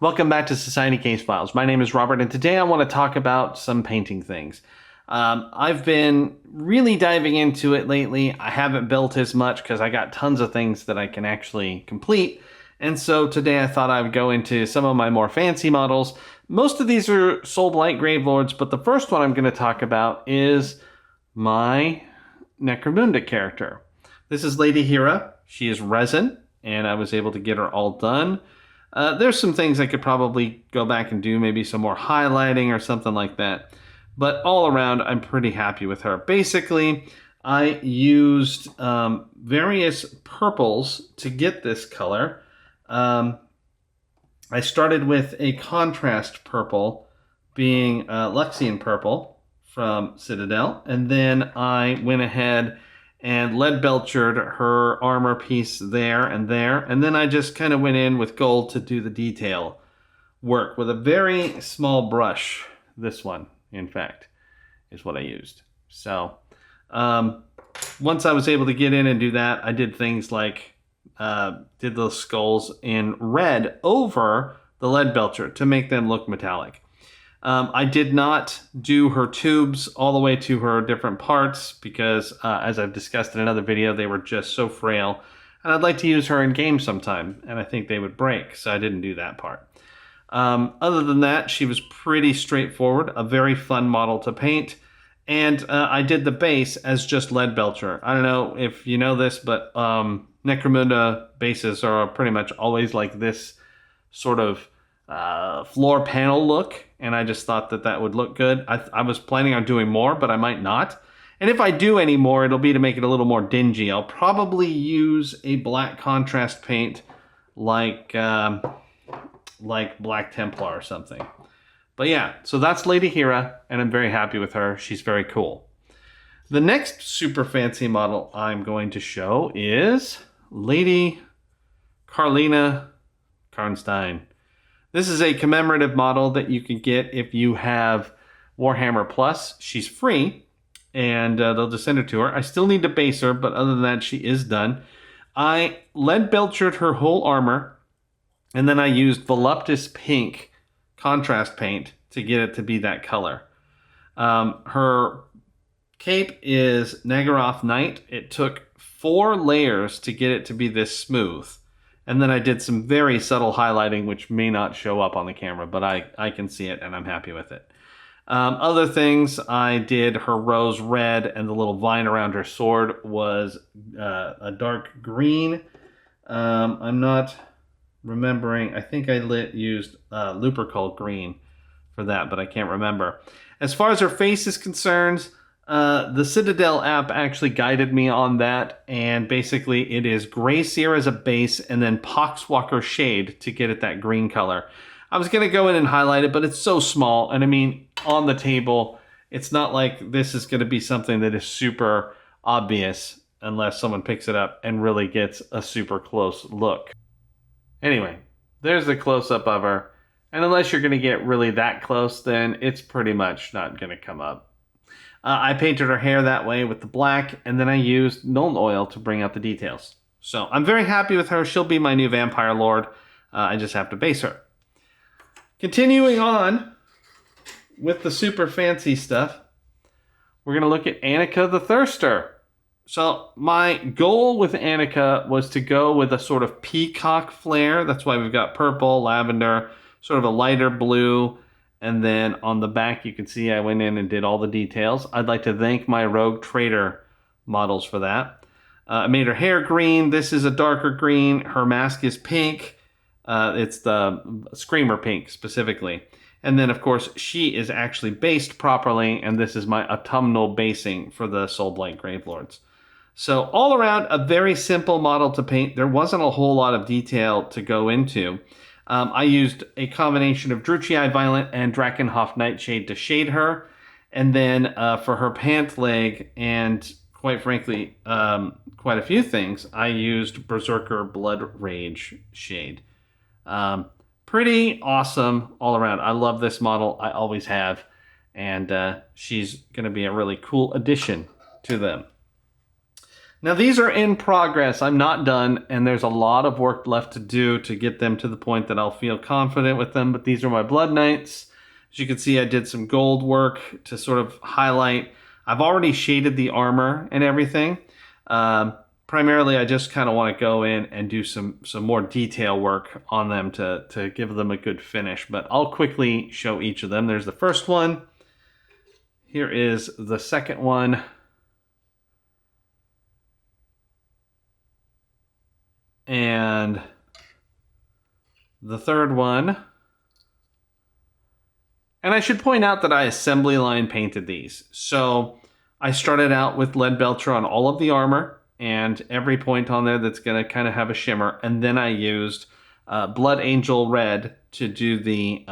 Welcome back to Society Case Files. My name is Robert, and today I want to talk about some painting things. I've been really diving into it lately. I haven't built as much because I got tons of things that I can actually complete. And so today I thought I would go into some of my more fancy models. Most of these are Soulblight Gravelords, but the first one I'm going to talk about is my Necromunda character. This is Lady Hera. She is resin, and I was able to get her all done. There's some things I could probably go back and do, maybe some more highlighting or something like that. But all around, I'm pretty happy with her. Basically, I used various purples to get this color. I started with a contrast purple, being Luxian purple from Citadel. And then I went ahead and lead belchered her armor piece there. And then I just kind of went in with gold to do the detail work with a very small brush. This one, in fact, is what I used. So once I was able to get in and do that, I did things like did those skulls in red over the lead belcher to make them look metallic. I did not do her tubes all the way to her different parts because, as I've discussed in another video, they were just so frail. And I'd like to use her in game sometime, and I think they would break, so I didn't do that part. Other than that, she was pretty straightforward, a very fun model to paint. And I did the base as just lead belcher. I don't know if you know this, but Necromunda bases are pretty much always like this sort of floor panel look, and I just thought that that would look good. I was planning on doing more, but I might not. And if I do any more, it'll be to make it a little more dingy. I'll probably use a black contrast paint like Black Templar or something. But yeah, so that's Lady Hera, and I'm very happy with her. She's very cool. The next super fancy model I'm going to show is Lady Carlina Karnstein. This is a commemorative model that you can get if you have Warhammer Plus. She's free, and they'll just send her to her. I still need to base her, but other than that, she is done. I lead belchered her whole armor, and then I used Voluptus Pink contrast paint to get it to be that color. Her cape is Nagaroth Knight. It took 4 layers to get it to be this smooth. And then I did some very subtle highlighting, which may not show up on the camera, but I can see it, and I'm happy with it. Other things, I did her rose red, and the little vine around her sword was a dark green. I'm not remembering. I think I used Lupercal green for that, but I can't remember. As far as her face is concerned, the Citadel app actually guided me on that, and basically it is Gray Seer as a base and then Poxwalker Shade to get it that green color. I was going to go in and highlight it, but it's so small, and I mean, on the table, it's not like this is going to be something that is super obvious unless someone picks it up and really gets a super close look. Anyway, there's the close-up of her, and unless you're going to get really that close, then it's pretty much not going to come up. I painted her hair that way with the black, and then I used Nuln Oil to bring out the details. So I'm very happy with her. She'll be my new Vampire Lord. I just have to base her. Continuing on with the super fancy stuff, we're going to look at Annika the Thirster. So my goal with Annika was to go with a sort of peacock flare. That's why we've got purple, lavender, sort of a lighter blue. And then on the back, you can see I went in and did all the details. I'd like to thank my Rogue Trader models for that. I made her hair green. This is a darker green. Her mask is pink. It's the Screamer pink specifically. And then, of course, she is actually based properly. And this is my autumnal basing for the Soulblight Gravelords. So all around, a very simple model to paint. There wasn't a whole lot of detail to go into. I used a combination of Druchii Violet and Drakenhof Nightshade to shade her. And then for her pant leg and, quite frankly, quite a few things, I used Berserker Blood Rage shade. Pretty awesome all around. I love this model. I always have. And she's going to be a really cool addition to them. Now these are in progress. I'm not done, and there's a lot of work left to do to get them to the point that I'll feel confident with them, but these are my Blood Knights. As you can see, I did some gold work to sort of highlight. I've already shaded the armor and everything. Primarily, I just kind of want to go in and do some more detail work on them to give them a good finish. But I'll quickly show each of them. There's the first one. Here is the second one. And the third one. And I should point out that I assembly line painted these. So I started out with Leadbelcher on all of the armor and every point on there that's going to kind of have a shimmer. And then I used Blood Angel Red to do the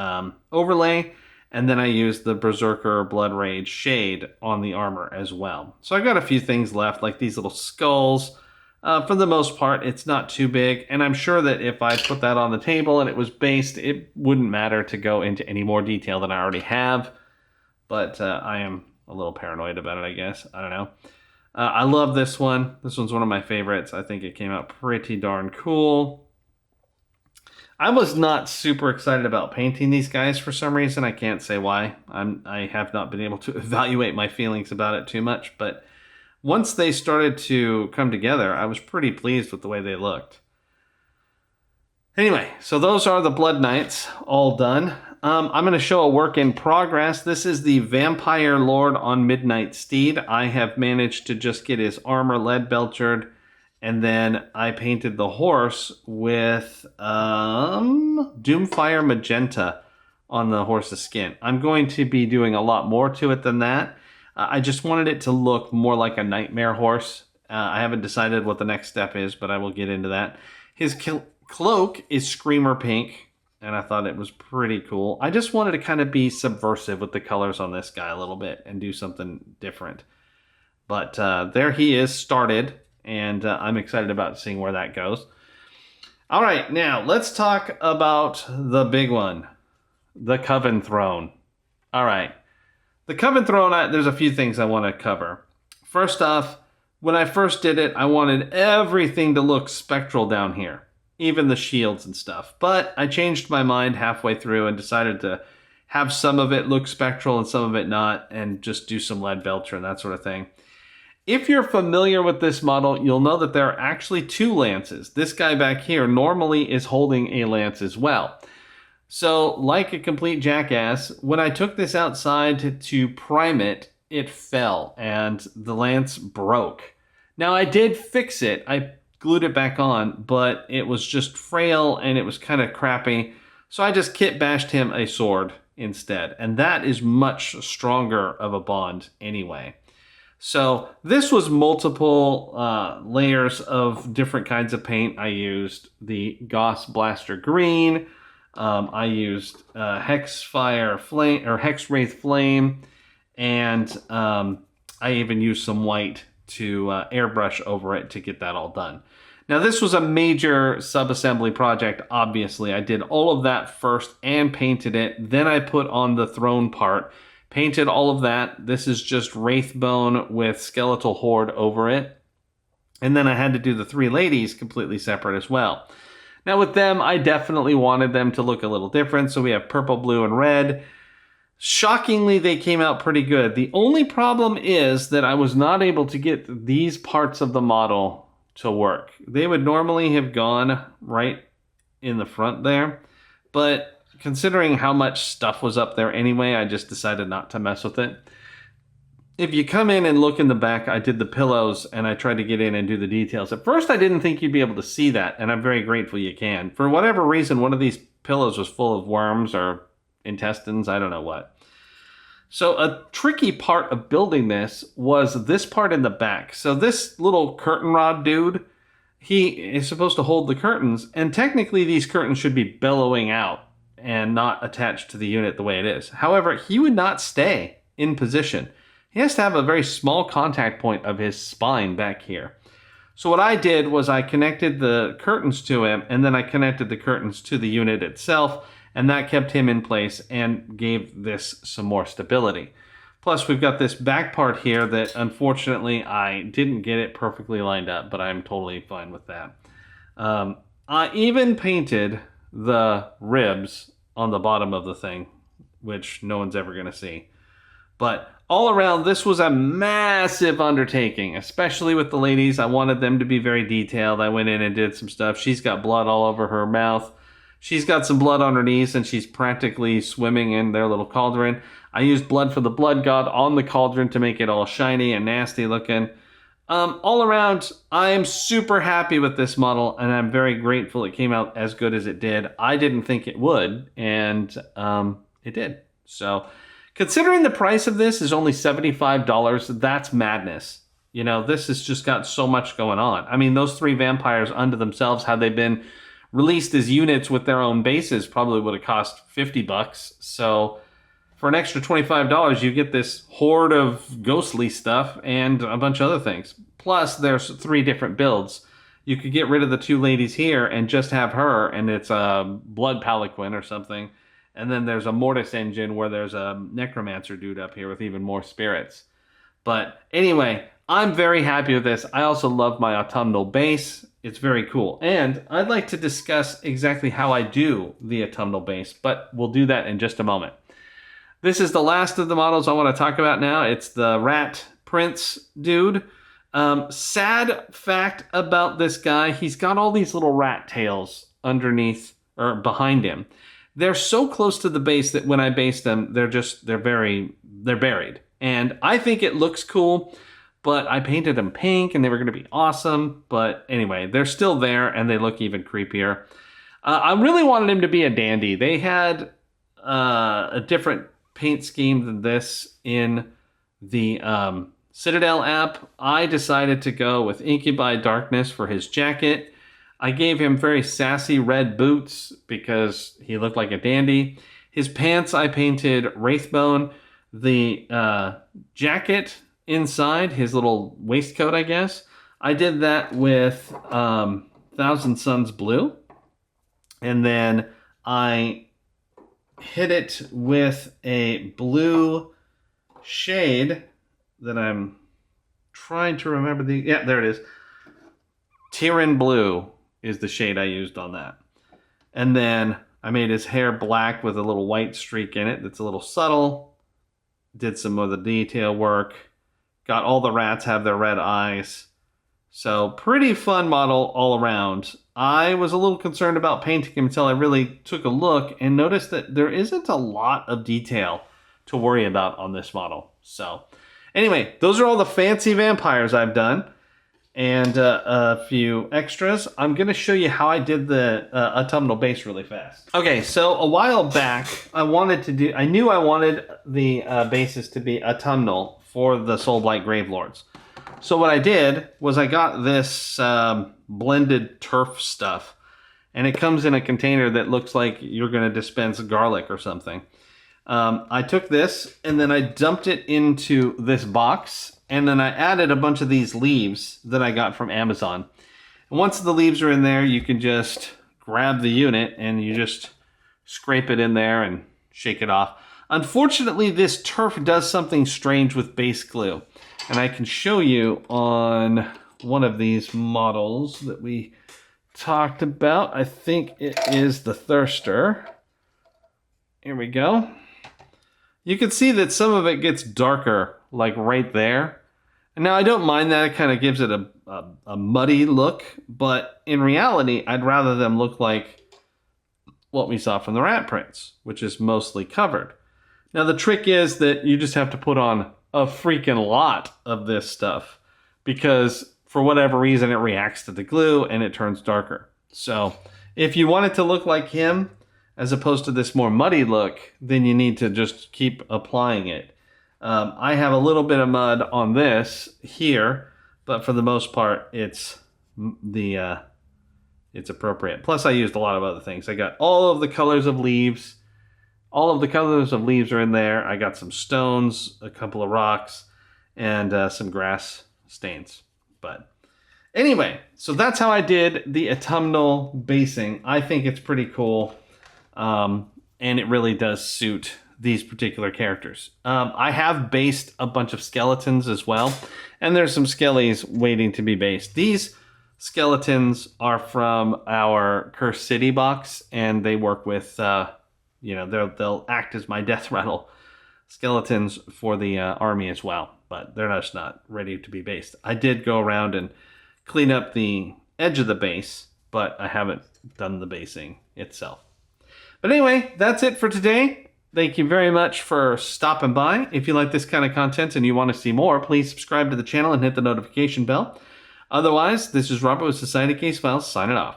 overlay. And then I used the Berserker Blood Rage shade on the armor as well. So I've got a few things left, like these little skulls. For the most part, it's not too big. And I'm sure that if I put that on the table and it was based, it wouldn't matter to go into any more detail than I already have. But I am a little paranoid about it, I guess. I don't know. I love this one. This one's one of my favorites. I think it came out pretty darn cool. I was not super excited about painting these guys for some reason. I can't say why. I have not been able to evaluate my feelings about it too much. But once they started to come together, I was pretty pleased with the way they looked. Anyway, so those are the Blood Knights, all done. I'm going to show a work in progress. This is the Vampire Lord on Midnight Steed. I have managed to just get his armor Leadbelchered, and then I painted the horse with Doomfire Magenta on the horse's skin. I'm going to be doing a lot more to it than that. I just wanted it to look more like a nightmare horse. I haven't decided what the next step is, but I will get into that. His cloak is Screamer Pink, and I thought it was pretty cool. I just wanted to kind of be subversive with the colors on this guy a little bit and do something different. But there he is, started, and I'm excited about seeing where that goes. All right, now let's talk about the big one, the Coven Throne. All right. The Coven Throne, there's a few things I want to cover. First off, when I first did it, I wanted everything to look spectral down here, even the shields and stuff. But I changed my mind halfway through and decided to have some of it look spectral and some of it not, and just do some Leadbelcher and that sort of thing. If you're familiar with this model, you'll know that there are actually two lances. This guy back here normally is holding a lance as well. So, like a complete jackass, when I took this outside to prime it, it fell and the lance broke. Now, I did fix it. I glued it back on, but it was just frail and it was kind of crappy. So I just kit bashed him a sword instead. And that is much stronger of a bond anyway. So this was multiple layers of different kinds of paint. I used the Goss Blaster Green. I used Hex Wraith Flame, and I even used some white to airbrush over it to get that all done. Now, this was a major sub-assembly project, obviously. I did all of that first and painted it. Then I put on the throne part, painted all of that. This is just Wraithbone with Skeletal Horde over it. And then I had to do the three ladies completely separate as well. Now with them, I definitely wanted them to look a little different. So we have purple, blue, and red. Shockingly, they came out pretty good. The only problem is that I was not able to get these parts of the model to work. They would normally have gone right in the front there. But considering how much stuff was up there anyway, I just decided not to mess with it. If you come in and look in the back, I did the pillows and I tried to get in and do the details. At first, I didn't think you'd be able to see that, and I'm very grateful you can. For whatever reason, one of these pillows was full of worms or intestines, I don't know what. So a tricky part of building this was this part in the back. So this little curtain rod dude, he is supposed to hold the curtains, and technically these curtains should be billowing out and not attached to the unit the way it is. However, he would not stay in position. He has to have a very small contact point of his spine back here. So what I did was I connected the curtains to him, and then I connected the curtains to the unit itself, and that kept him in place and gave this some more stability. Plus, we've got this back part here that, unfortunately, I didn't get it perfectly lined up, but I'm totally fine with that. I even painted the ribs on the bottom of the thing, which no one's ever going to see. But all around, this was a massive undertaking, especially with the ladies. I wanted them to be very detailed. I went in and did some stuff. She's got blood all over her mouth. She's got some blood on her knees, and she's practically swimming in their little cauldron. I used blood for the blood god on the cauldron to make it all shiny and nasty looking. All around, I am super happy with this model, and I'm very grateful it came out as good as it did. I didn't think it would, and it did. So, considering the price of this is only $75, that's madness. You know, this has just got so much going on. I mean, those 3 vampires unto themselves, had they been released as units with their own bases, probably would have cost $50. So for an extra $25, you get this horde of ghostly stuff and a bunch of other things. Plus, there's 3 different builds. You could get rid of the 2 ladies here and just have her, and it's a Blood Palanquin or something. And then there's a Mortis engine where there's a Necromancer dude up here with even more spirits. But anyway, I'm very happy with this. I also love my autumnal base. It's very cool. And I'd like to discuss exactly how I do the autumnal base, but we'll do that in just a moment. This is the last of the models I want to talk about now. It's the Rat Prince dude. Sad fact about this guy, he's got all these little rat tails underneath or behind him. They're so close to the base that when I base them, they're buried. And I think it looks cool, but I painted them pink and they were going to be awesome. But anyway, they're still there and they look even creepier. I really wanted him to be a dandy. They had a different paint scheme than this in the Citadel app. I decided to go with Incubi Darkness for his jacket. I gave him very sassy red boots because he looked like a dandy. His pants I painted Wraithbone. The jacket inside, his little waistcoat, I guess, I did that with Thousand Suns Blue. And then I hit it with a blue shade that I'm trying to remember yeah, there it is. Tyran Blue is the shade I used on that. And then I made his hair black with a little white streak in it that's a little subtle. Did some of the detail work. Got all the rats have their red eyes. So pretty fun model all around. I was a little concerned about painting him until I really took a look and noticed that there isn't a lot of detail to worry about on this model. So anyway, those are all the fancy vampires I've done. And a few extras. I'm going to show you how I did the autumnal base really fast. Okay, so a while back, I knew I wanted the bases to be autumnal for the Soulblight Gravelords. So what I did was I got this blended turf stuff. And it comes in a container that looks like you're going to dispense garlic or something. I took this and then I dumped it into this box. And then I added a bunch of these leaves that I got from Amazon. And once the leaves are in there, you can just grab the unit and you just scrape it in there and shake it off. Unfortunately, this turf does something strange with base glue. And I can show you on one of these models that we talked about. I think it is the Thirster. Here we go. You can see that some of it gets darker, like right there. And now I don't mind that. It kind of gives it a muddy look. But in reality, I'd rather them look like what we saw from the Rat Prince, which is mostly covered. Now the trick is that you just have to put on a freaking lot of this stuff. Because for whatever reason, it reacts to the glue and it turns darker. So if you want it to look like him, as opposed to this more muddy look, then you need to just keep applying it. I have a little bit of mud on this here, but for the most part, it's appropriate. Plus, I used a lot of other things. I got all of the colors of leaves. All of the colors of leaves are in there. I got some stones, a couple of rocks, and some grass stains. But anyway, so that's how I did the autumnal basing. I think it's pretty cool. And it really does suit these particular characters. I have based a bunch of skeletons as well, and there's some skellies waiting to be based. These skeletons are from our Cursed City box, and they work with, they'll act as my death rattle skeletons for the army as well, but they're just not ready to be based. I did go around and clean up the edge of the base, but I haven't done the basing itself. But anyway, that's it for today. Thank you very much for stopping by. If you like this kind of content and you want to see more, please subscribe to the channel and hit the notification bell. Otherwise, this is Robert with Society Case Files signing off.